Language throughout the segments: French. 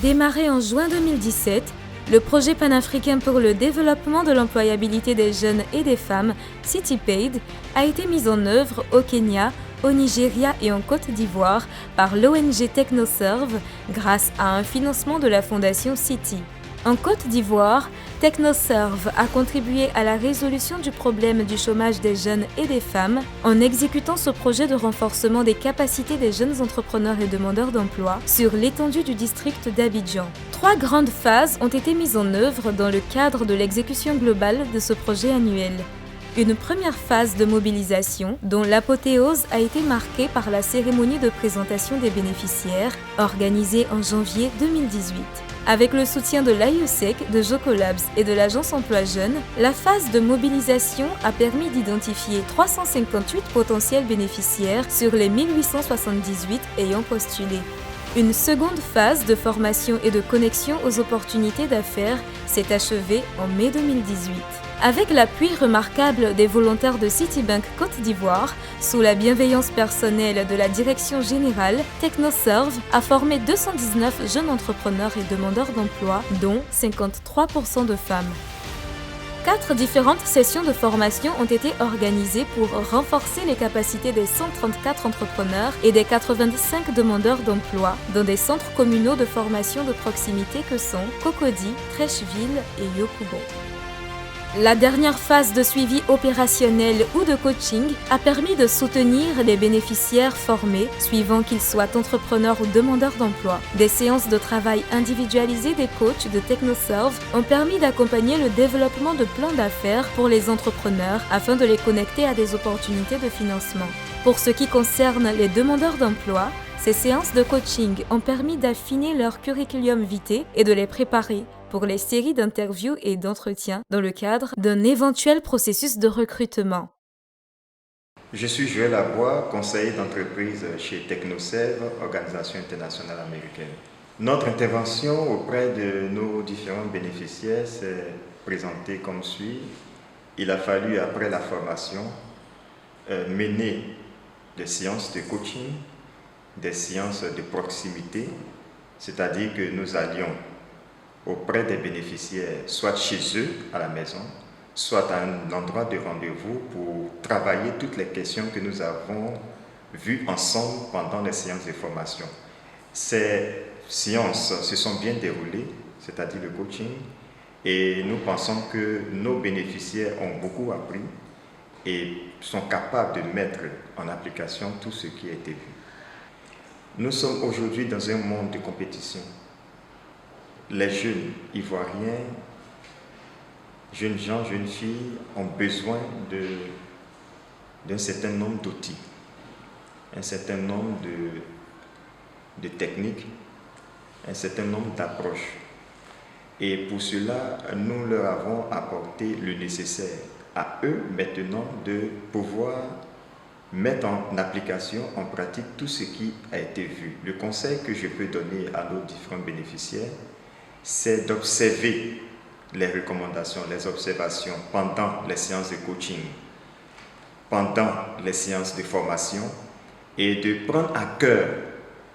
Démarré en juin 2017, le projet panafricain pour le développement de l'employabilité des jeunes et des femmes, CityPaid, a été mis en œuvre au Kenya, au Nigeria et en Côte d'Ivoire par l'ONG TechnoServe grâce à un financement de la fondation City. En Côte d'Ivoire, TechnoServe a contribué à la résolution du problème du chômage des jeunes et des femmes en exécutant ce projet de renforcement des capacités des jeunes entrepreneurs et demandeurs d'emploi sur l'étendue du district d'Abidjan. 3 grandes phases ont été mises en œuvre dans le cadre de l'exécution globale de ce projet annuel. Une première phase de mobilisation, dont l'apothéose a été marquée par la cérémonie de présentation des bénéficiaires, organisée en janvier 2018. Avec le soutien de l'AIESEC, de Jocolabs et de l'Agence Emploi Jeunes, la phase de mobilisation a permis d'identifier 358 potentiels bénéficiaires sur les 1878 ayant postulé. Une seconde phase de formation et de connexion aux opportunités d'affaires s'est achevée en mai 2018. Avec l'appui remarquable des volontaires de Citibank Côte d'Ivoire, sous la bienveillance personnelle de la direction générale, TechnoServe a formé 219 jeunes entrepreneurs et demandeurs d'emploi, dont 53% de femmes. 4 différentes sessions de formation ont été organisées pour renforcer les capacités des 134 entrepreneurs et des 85 demandeurs d'emploi dans des centres communaux de formation de proximité que sont Cocody, Trècheville et Yopougon. La dernière phase de suivi opérationnel ou de coaching a permis de soutenir les bénéficiaires formés, suivant qu'ils soient entrepreneurs ou demandeurs d'emploi. Des séances de travail individualisées des coachs de TechnoServe ont permis d'accompagner le développement de plans d'affaires pour les entrepreneurs afin de les connecter à des opportunités de financement. Pour ce qui concerne les demandeurs d'emploi, ces séances de coaching ont permis d'affiner leur curriculum vitae et de les préparer pour les séries d'interviews et d'entretiens dans le cadre d'un éventuel processus de recrutement. Je suis Joël Abois, conseiller d'entreprise chez TechnoServe, organisation internationale américaine. Notre intervention auprès de nos différents bénéficiaires s'est présentée comme suit. Il a fallu, après la formation, mener des séances de coaching, des séances de proximité, c'est-à-dire que nous allions auprès des bénéficiaires, soit chez eux à la maison, soit à un endroit de rendez-vous pour travailler toutes les questions que nous avons vues ensemble pendant les séances de formation. Ces séances se sont bien déroulées, c'est-à-dire le coaching, et nous pensons que nos bénéficiaires ont beaucoup appris et sont capables de mettre en application tout ce qui a été vu. Nous sommes aujourd'hui dans un monde de compétition. Les jeunes ivoiriens, jeunes gens, jeunes filles ont besoin d'un certain nombre d'outils, un certain nombre de techniques, un certain nombre d'approches. Et pour cela, nous leur avons apporté le nécessaire. À eux maintenant de pouvoir mettre en application, en pratique tout ce qui a été vu. Le conseil que je peux donner à nos différents bénéficiaires, c'est d'observer les recommandations, les observations pendant les séances de coaching, pendant les séances de formation et de prendre à cœur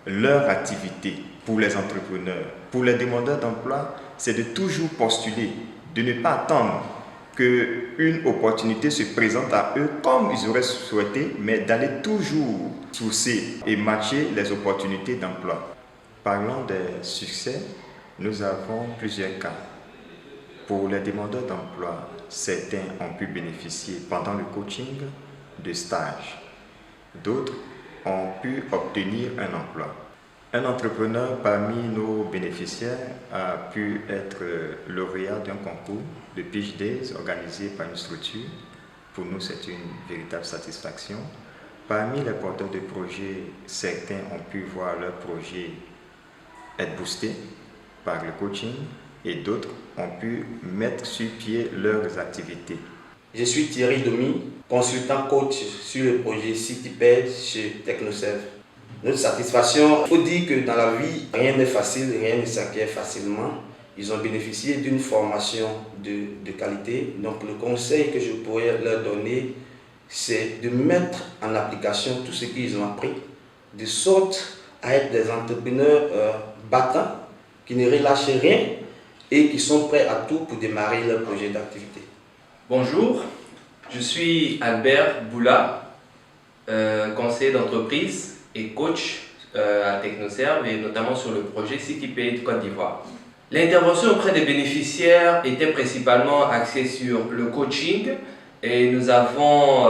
leur activité pour les entrepreneurs. Pour les demandeurs d'emploi, c'est de toujours postuler, de ne pas attendre qu'une opportunité se présente à eux comme ils auraient souhaité, mais d'aller toujours sourcer et matcher les opportunités d'emploi. Parlons des succès. Nous avons plusieurs cas. Pour les demandeurs d'emploi, certains ont pu bénéficier pendant le coaching de stages. D'autres ont pu obtenir un emploi. Un entrepreneur parmi nos bénéficiaires a pu être lauréat d'un concours de Pitch Days organisé par une structure. Pour nous, c'est une véritable satisfaction. Parmi les porteurs de projets, certains ont pu voir leur projet être boosté par le coaching et d'autres ont pu mettre sur pied leurs activités. Je suis Thierry Domi, consultant coach sur le projet CityPaid chez TechnoServe. Notre satisfaction, il faut dire que dans la vie, rien n'est facile, rien ne s'acquiert facilement. Ils ont bénéficié d'une formation de qualité. Donc le conseil que je pourrais leur donner, c'est de mettre en application tout ce qu'ils ont appris, de sorte à être des entrepreneurs battants qui ne relâchent rien et qui sont prêts à tout pour démarrer leur projet d'activité. Bonjour, je suis Albert Boula, conseiller d'entreprise et coach à Technoserve et notamment sur le projet CityPaid Côte d'Ivoire. L'intervention auprès des bénéficiaires était principalement axée sur le coaching et nous avons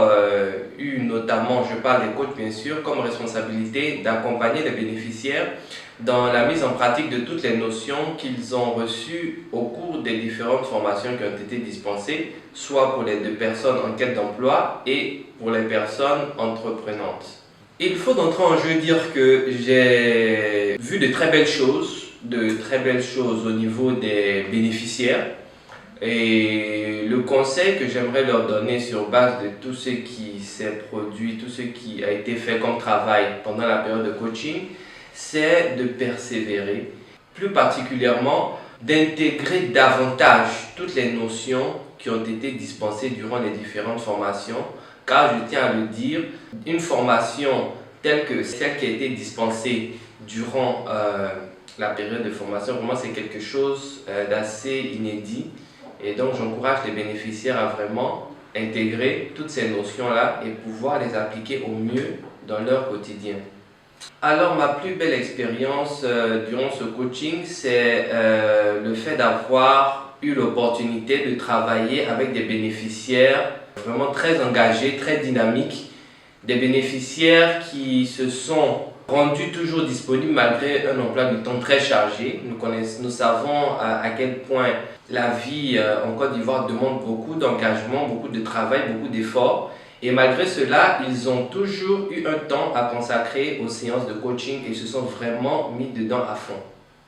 eu notamment, je parle des coachs bien sûr, comme responsabilité d'accompagner les bénéficiaires dans la mise en pratique de toutes les notions qu'ils ont reçues au cours des différentes formations qui ont été dispensées, soit pour les personnes en quête d'emploi et pour les personnes entreprenantes. Il faut d'entrée en jeu dire que j'ai vu de très belles choses au niveau des bénéficiaires. Et le conseil que j'aimerais leur donner sur base de tout ce qui s'est produit, tout ce qui a été fait comme travail pendant la période de coaching, c'est de persévérer, plus particulièrement d'intégrer davantage toutes les notions qui ont été dispensées durant les différentes formations, car je tiens à le dire, une formation telle que celle qui a été dispensée durant la période de formation, vraiment c'est quelque chose d'assez inédit. Et donc j'encourage les bénéficiaires à vraiment intégrer toutes ces notions-là et pouvoir les appliquer au mieux dans leur quotidien. Alors ma plus belle expérience durant ce coaching, c'est le fait d'avoir eu l'opportunité de travailler avec des bénéficiaires vraiment très engagés, très dynamiques, des bénéficiaires qui se sont rendus toujours disponibles malgré un emploi du temps très chargé. Nous savons à quel point la vie en Côte d'Ivoire demande beaucoup d'engagement, beaucoup de travail, beaucoup d'efforts. Et malgré cela, ils ont toujours eu un temps à consacrer aux séances de coaching et se sont vraiment mis dedans à fond.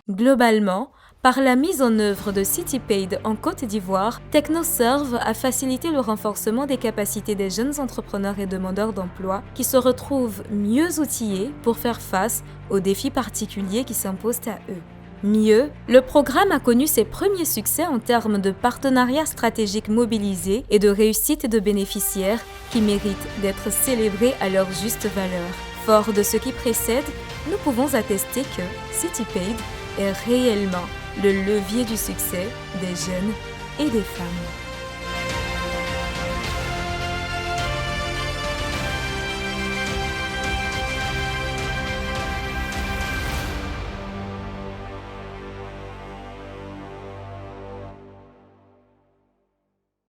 Globalement, par la mise en œuvre de CityPaid en Côte d'Ivoire, Technoserve a facilité le renforcement des capacités des jeunes entrepreneurs et demandeurs d'emploi qui se retrouvent mieux outillés pour faire face aux défis particuliers qui s'imposent à eux. Mieux, le programme a connu ses premiers succès en termes de partenariats stratégiques mobilisés et de réussite de bénéficiaires qui méritent d'être célébrés à leur juste valeur. Fort de ce qui précède, nous pouvons attester que CityPaid est réellement le levier du succès des jeunes et des femmes.